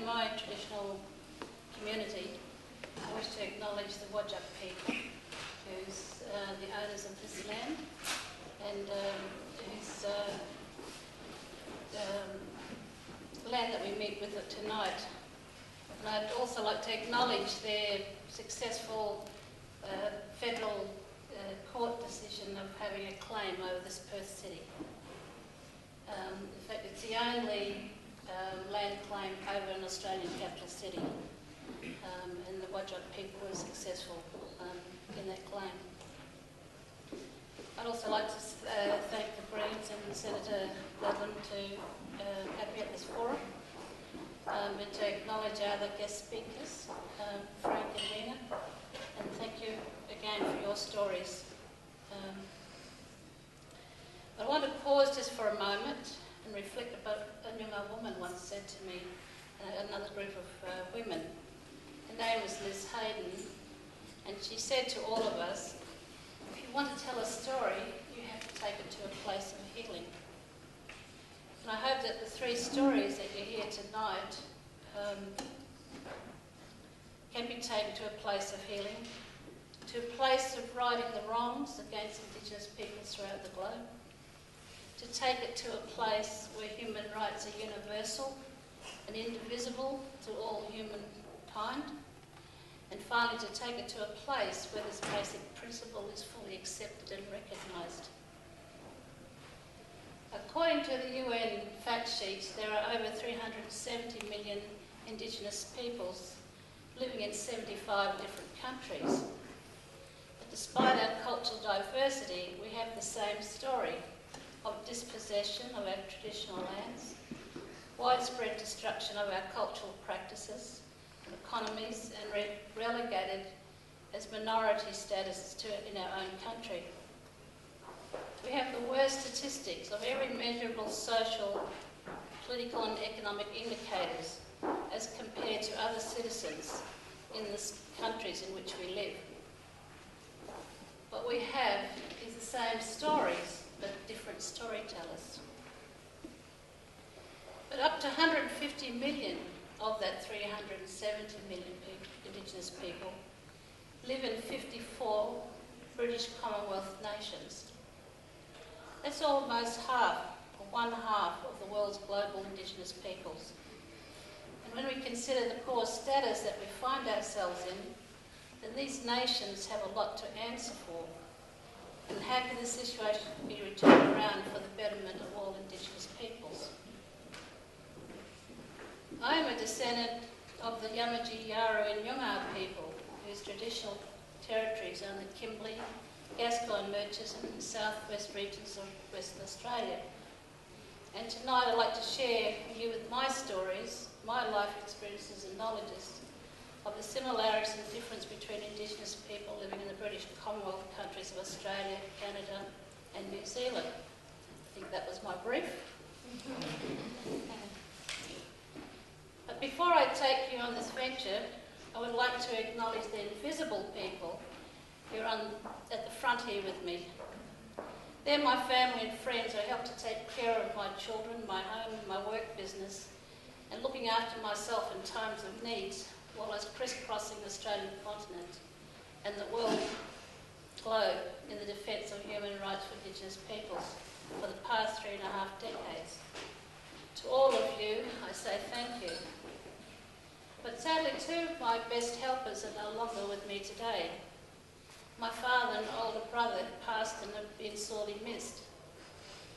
my traditional community, I wish to acknowledge the Whadjuk people, who's the owners of this land, and whose land that we meet with it tonight. And I'd also like to acknowledge their successful federal court decision of having a claim over this Perth city. In fact, it's the only land claim over an Australian capital city, and the Whadjuk people were successful in that claim. I'd also like to thank the Greens and Senator Ludlam to have me at this forum, and to acknowledge our other guest speakers, Frank and Nina, and thank you again for your stories. I want to pause just for a moment and reflect about a Noongar woman once said to me, another group of women. Her name was Liz Hayden, and she said to all of us, if you want to tell a story, you have to take it to a place of healing. And I hope that the three stories that you hear tonight can be taken to a place of healing, to a place of righting the wrongs against Indigenous peoples throughout the globe, to take it to a place where human rights are universal and indivisible to all humankind, and finally to take it to a place where this basic principle is fully accepted and recognised. According to the UN fact sheet, there are over 370 million Indigenous peoples living in 75 different countries. But despite our cultural diversity, we have the same story of dispossession of our traditional lands, widespread destruction of our cultural practices, economies, and relegated as minority status in our own country. We have the worst statistics of every measurable social, political and economic indicators as compared to other citizens in the countries in which we live. What we have is the same stories, but different storytellers. But up to 150 million of that 370 million Indigenous people live in 54 British Commonwealth nations. That's almost half, or one half, of the world's global Indigenous peoples. And when we consider the poor status that we find ourselves in, then these nations have a lot to answer for. And how can this situation be returned around for the betterment of all Indigenous peoples? I am a descendant of the Yamatji, Yawuru and Yungar people, whose traditional territories are in the Kimberley, Gascoyne, Murchison and southwest regions of Western Australia. And tonight I'd like to share with you with my stories, my life experiences and knowledges of the similarities and difference between Indigenous people living in the British Commonwealth countries of Australia, Canada and New Zealand. I think that was my brief. But before I take you on this venture, I would like to acknowledge the invisible people who are at the front here with me. They're my family and friends who help to take care of my children, my home and my work business, and looking after myself in times of need while I was crisscrossing the Australian continent and the world globe in the defence of human rights for Indigenous peoples for the past 3.5 decades. To all of you, I say thank you. But sadly, two of my best helpers are no longer with me today. My father and older brother passed and have been sorely missed.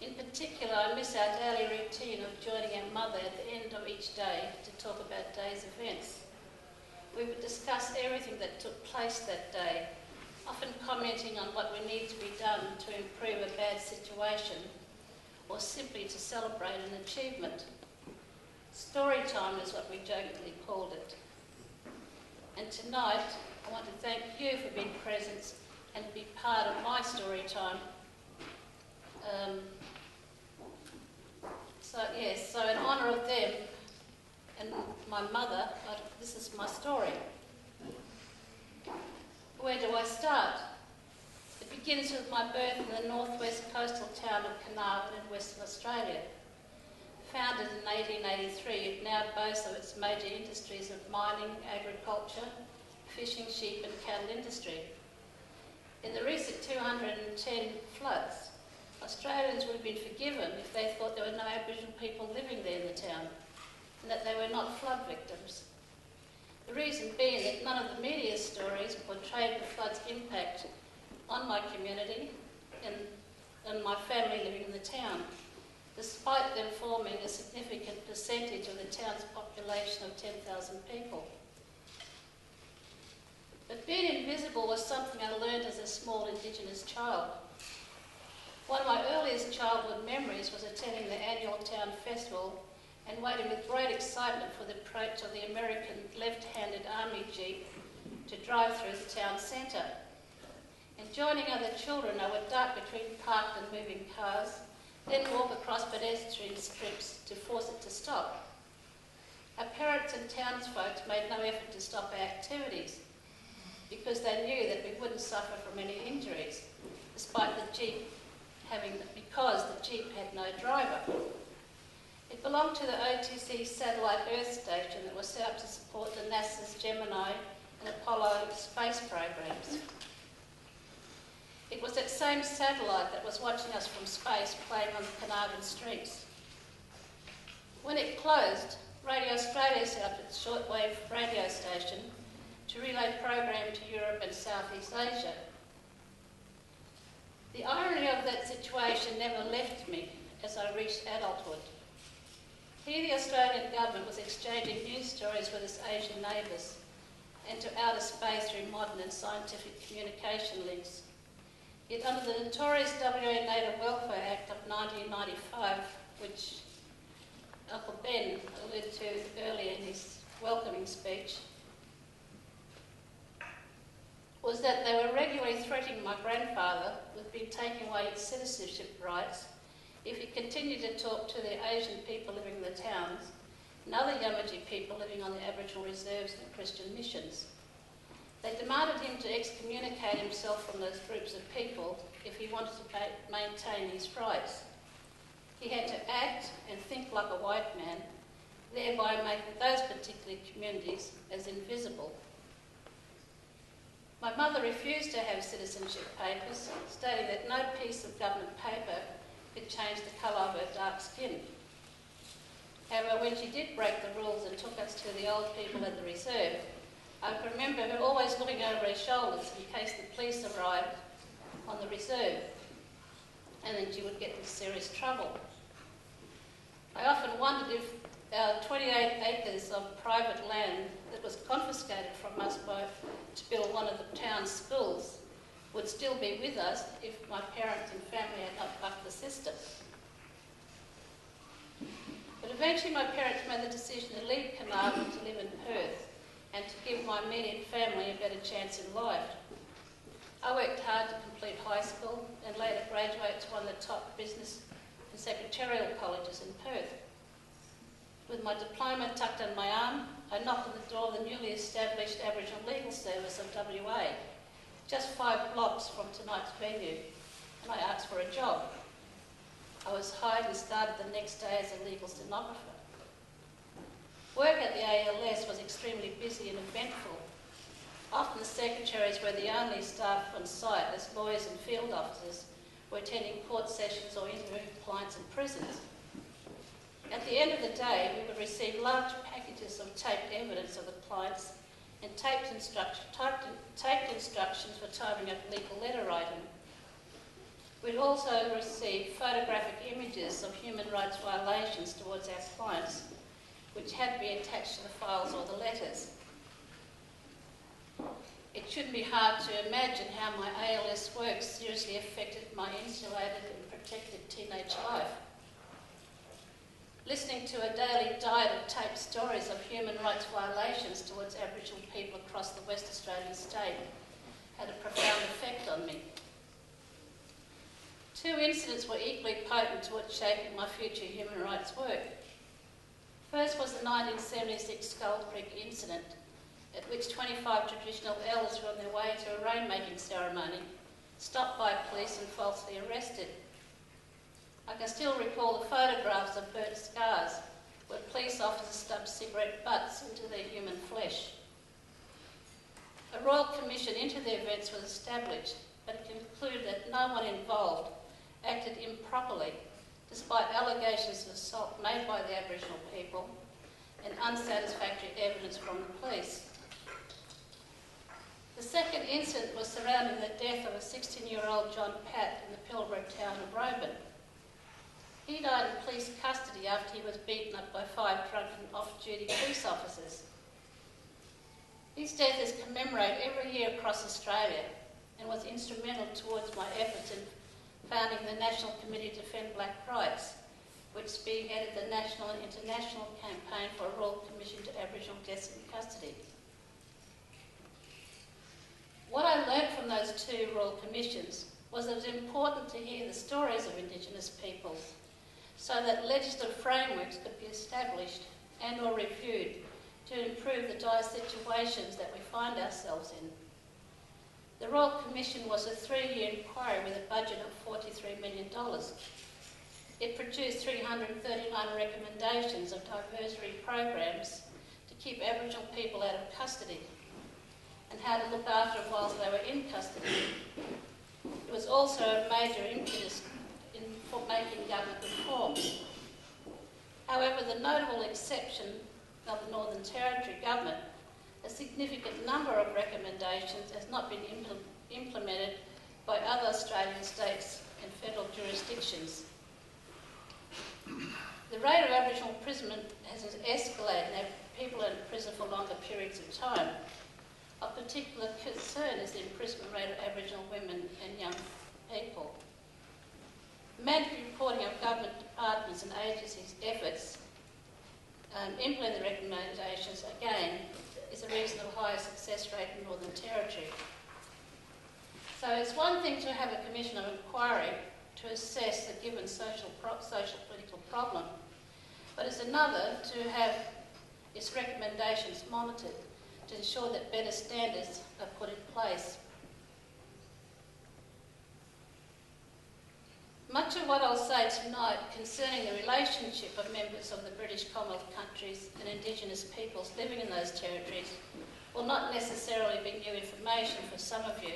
In particular, I miss our daily routine of joining our mother at the end of each day to talk about day's events. We would discuss everything that took place that day, often commenting on what would need to be done to improve a bad situation or simply to celebrate an achievement. Story time is what we jokingly called it. And tonight, I want to thank you for being present and be part of my story time. So in honour of them and my mother, this is my story. Where do I start? It begins with my birth in the northwest coastal town of Carnarvon in Western Australia. Founded in 1883, it now boasts of its major industries of mining, agriculture, fishing, sheep and cattle industry. In the recent 210 floods, Australians would have been forgiven if they thought there were no Aboriginal people living there in the town and that they were not flood victims. The reason being that none of the media stories portrayed the flood's impact on my community and my family living in the town, despite them forming a significant percentage of the town's population of 10,000 people. But being invisible was something I learned as a small Indigenous child. One of my earliest childhood memories was attending the annual town festival and waiting with great excitement for the approach of the American left-handed army jeep to drive through the town centre. And joining other children, I would dart between parked and moving cars, then walk across pedestrian strips to force it to stop. Our parents and townsfolk made no effort to stop our activities because they knew that we wouldn't suffer from any injuries, because the jeep had no driver. It belonged to the OTC satellite Earth station that was set up to support the NASA's Gemini and Apollo space programs. It was that same satellite that was watching us from space playing on the Carnarvon streets. When it closed, Radio Australia set up its shortwave radio station to relay program to Europe and Southeast Asia. The irony of that situation never left me as I reached adulthood. Here the Australian government was exchanging news stories with its Asian neighbours and to outer space through modern and scientific communication links. Yet under the notorious WA Native Welfare Act of 1995, which Uncle Ben alluded to earlier in his welcoming speech, was that they were regularly threatening my grandfather with being taking away his citizenship rights if he continued to talk to the Asian people living in the towns and other Yamatji people living on the Aboriginal reserves and Christian missions. They demanded him to excommunicate himself from those groups of people if he wanted to maintain his rights. He had to act and think like a white man, thereby making those particular communities as invisible. My mother refused to have citizenship papers, stating that no piece of government paper could change the colour of her dark skin. However, when she did break the rules and took us to the old people at the reserve, I can remember her always looking over her shoulders in case the police arrived on the reserve, and then she would get into serious trouble. I often wondered if our 28 acres of private land that was confiscated from us to build one of the town's schools would still be with us if my parents and family had not bucked the system. But eventually my parents made the decision to leave Carnarvon to live in Perth and to give my immediate family a better chance in life. I worked hard to complete high school and later graduate to one of the top business and secretarial colleges in Perth. With my diploma tucked under my arm, I knocked on the door of the newly established Aboriginal Legal Service of WA, just 5 blocks from tonight's venue, and I asked for a job. I was hired and started the next day as a legal stenographer. Work at the ALS was extremely busy and eventful. Often the secretaries were the only staff on site as lawyers and field officers were attending court sessions or interviewing clients in prisons. At the end of the day, we would receive large packages of taped evidence of the clients and taped instructions for typing up legal letter writing. We'd also receive photographic images of human rights violations towards our clients, which had to be attached to the files or the letters. It shouldn't be hard to imagine how my ALS work seriously affected my insulated and protected teenage life. Listening to a daily diet of taped stories of human rights violations towards Aboriginal people across the West Australian state had a profound effect on me. 2 incidents were equally potent towards shaping my future human rights work. First was the 1976 Skull Creek incident, at which 25 traditional elders were on their way to a rainmaking ceremony, stopped by police and falsely arrested. I can still recall the photographs of burnt scars where police officers stubbed cigarette butts into their human flesh. A royal commission into the events was established, but it concluded that no one involved acted improperly, despite allegations of assault made by the Aboriginal people and unsatisfactory evidence from the police. The second incident was surrounding the death of a 16-year-old John Pat in the Pilbara town of Roban. He died in police custody after he was beaten up by 5 drunken off-duty police officers. His death is commemorated every year across Australia and was instrumental towards my efforts in founding the National Committee to Defend Black Rights, which spearheaded the national and international campaign for a Royal Commission to Aboriginal Deaths in Custody. What I learned from those 2 Royal Commissions was that it was important to hear the stories of Indigenous peoples so that legislative frameworks could be established and or reviewed to improve the dire situations that we find ourselves in. The Royal Commission was a 3-year inquiry with a budget of $43 million. It produced 339 recommendations of diversionary programs to keep Aboriginal people out of custody and how to look after them whilst they were in custody. It was also a major impetus for making government reforms. However, the notable exception of the Northern Territory government, a significant number of recommendations has not been implemented by other Australian states and federal jurisdictions. The rate of Aboriginal imprisonment has escalated and people are in prison for longer periods of time. Of particular concern is the imprisonment rate of Aboriginal women and young people. Mandatory reporting of government departments and agencies' efforts implement the recommendations, again, is a reason of higher success rate in Northern Territory. So it's one thing to have a commission of inquiry to assess a given social political problem, but it's another to have its recommendations monitored to ensure that better standards are put in place. Much of what I'll say tonight concerning the relationship of members of the British Commonwealth countries and Indigenous peoples living in those territories will not necessarily be new information for some of you.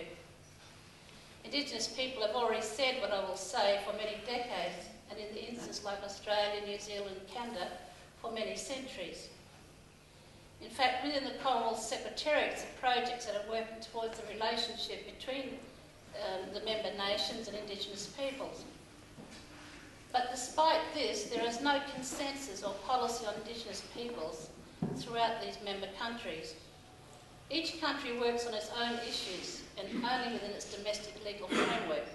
Indigenous people have already said what I will say for many decades, and in the instance like Australia, New Zealand, Canada, for many centuries. In fact, within the Commonwealth Secretariats are projects that are working towards the relationship between the member nations and Indigenous peoples. But despite this, there is no consensus or policy on Indigenous peoples throughout these member countries. Each country works on its own issues and only within its domestic legal framework.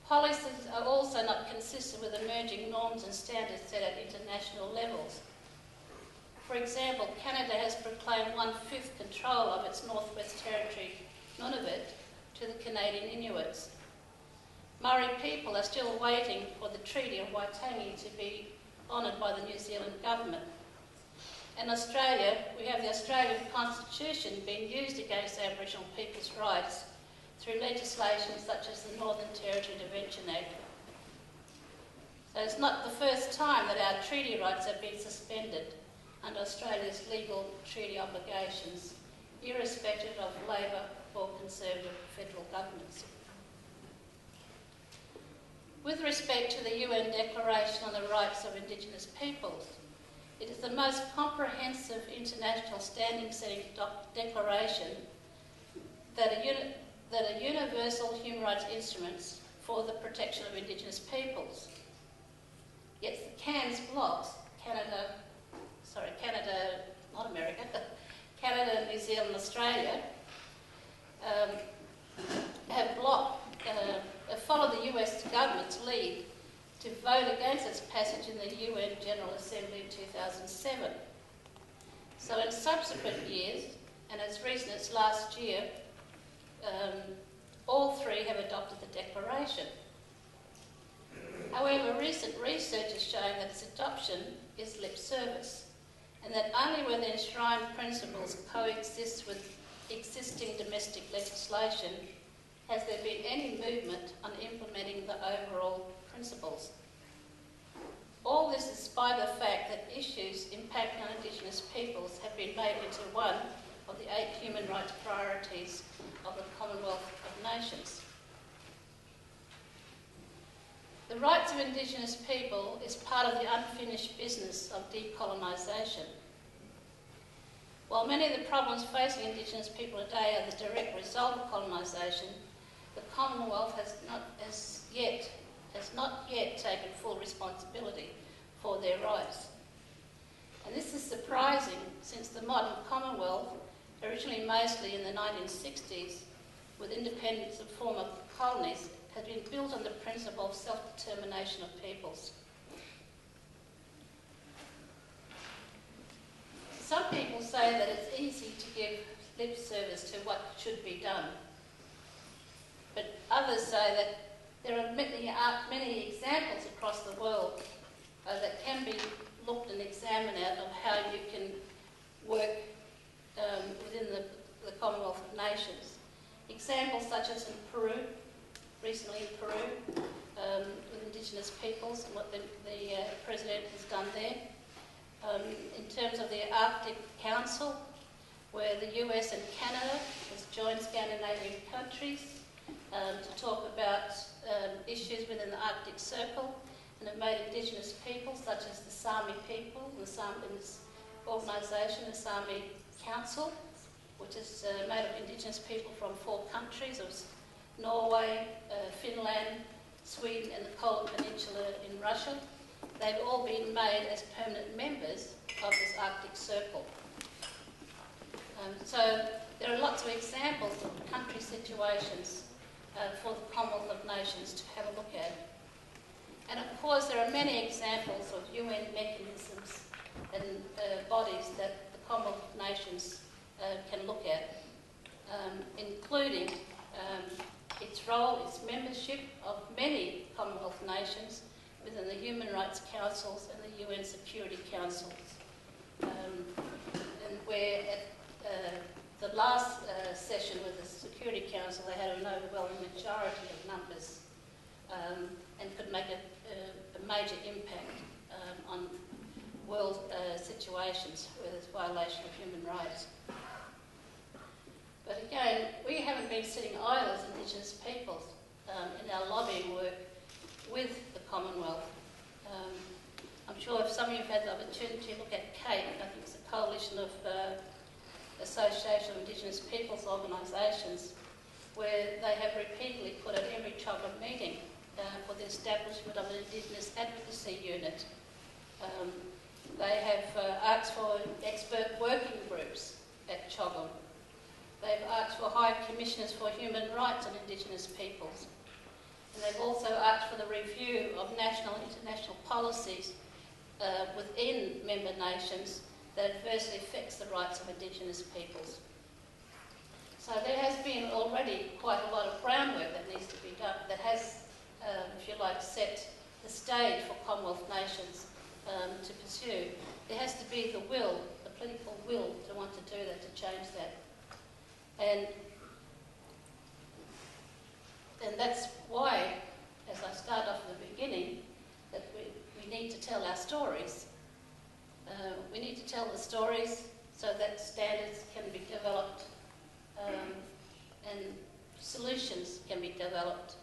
Policies are also not consistent with emerging norms and standards set at international levels. For example, Canada has proclaimed 1/5 control of its Northwest Territory, Nunavut, to the Canadian Inuits. Maori people are still waiting for the Treaty of Waitangi to be honoured by the New Zealand government. In Australia, we have the Australian Constitution being used against Aboriginal people's rights through legislation such as the Northern Territory Intervention Act. So it's not the first time that our treaty rights have been suspended under Australia's legal treaty obligations, irrespective of Labor or Conservative federal governments. With respect to the UN Declaration on the Rights of Indigenous Peoples, it is the most comprehensive international standing-setting declaration that are universal human rights instruments for the protection of Indigenous peoples. Yet the CANS blocks, Canada, not America, Canada, New Zealand, Australia, have followed the US government's lead to vote against its passage in the UN General Assembly in 2007. So in subsequent years, and as recent as last year, all 3 have adopted the declaration. However, recent research is showing that its adoption is lip service, and that only when the enshrined principles coexist with existing domestic legislation has there been any movement on implementing the overall principles? All this despite the fact that issues impacting on Indigenous peoples have been made into one of the 8 human rights priorities of the Commonwealth of Nations. The rights of Indigenous people is part of the unfinished business of decolonisation. While many of the problems facing Indigenous people today are the direct result of colonisation, the Commonwealth has not yet taken full responsibility for their rights. And this is surprising since the modern Commonwealth, originally mostly in the 1960s, with independence of former colonies, has been built on the principle of self-determination of peoples. Some people say that it's easy to give lip service to what should be done, but others say that there are many examples across the world that can be looked and examined at of how you can work within the Commonwealth of Nations. Examples such as in Peru, recently in Peru, with Indigenous peoples and what the President has done there. In terms of the Arctic Council, where the US and Canada has joined Scandinavian countries to talk about issues within the Arctic Circle, and have made Indigenous peoples such as the Sami people, in this organisation, the Sami Council, which is made of Indigenous people from 4 countries. It was Norway, Finland, Sweden and the Kola Peninsula in Russia. They've all been made as permanent members of this Arctic Circle. So there are lots of examples of country situations for the Commonwealth of Nations to have a look at. And of course there are many examples of UN mechanisms and bodies that the Commonwealth of Nations can look at, including its role, its membership of many Commonwealth nations within the Human Rights Councils and the UN Security Councils. And where at the last session with the Security Council, they had an overwhelming majority of numbers and could make a major impact on world situations where there's violation of human rights. But again, we haven't been sitting idle as Indigenous peoples in our lobbying work with the Commonwealth. I'm sure if some of you have had the opportunity to look at CAPE, I think it's a coalition of Association of Indigenous Peoples organisations, where they have repeatedly put at every CHOGM meeting for the establishment of an Indigenous advocacy unit. They have asked for expert working groups at CHOGM. They've asked for High Commissioners for Human Rights on Indigenous peoples. And they've also asked for the review of national and international policies within member nations that adversely affects the rights of Indigenous peoples. So there has been already quite a lot of groundwork that needs to be done that has, if you like, set the stage for Commonwealth nations to pursue. There has to be the will, the political will to want to do that, to change that. And that's why, as I started off at the beginning, that we need to tell our stories. We need to tell the stories so that standards can be developed and solutions can be developed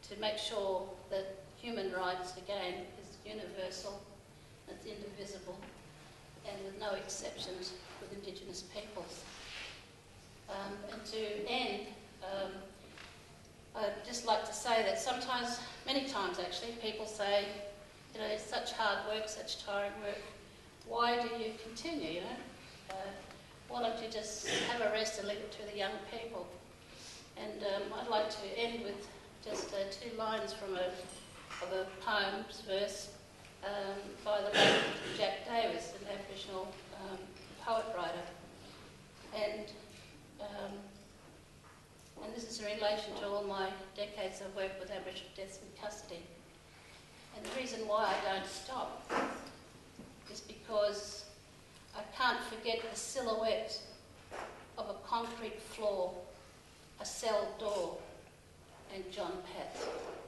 to make sure that human rights, again, is universal, it's indivisible, and with no exceptions with Indigenous peoples. And to end, I'd just like to say that sometimes, many times actually, people say, you know, it's such hard work, such tiring work, why do you continue, you know? Why don't you just have a rest and leave it to the young people? And I'd like to end with just 2 lines from a poem's verse by the late Jack Davis, an Aboriginal poet writer. And this is in relation to all my decades of work with Aboriginal deaths in custody. And the reason why I don't stop is because I can't forget the silhouette of a concrete floor a cell door, and John Pat.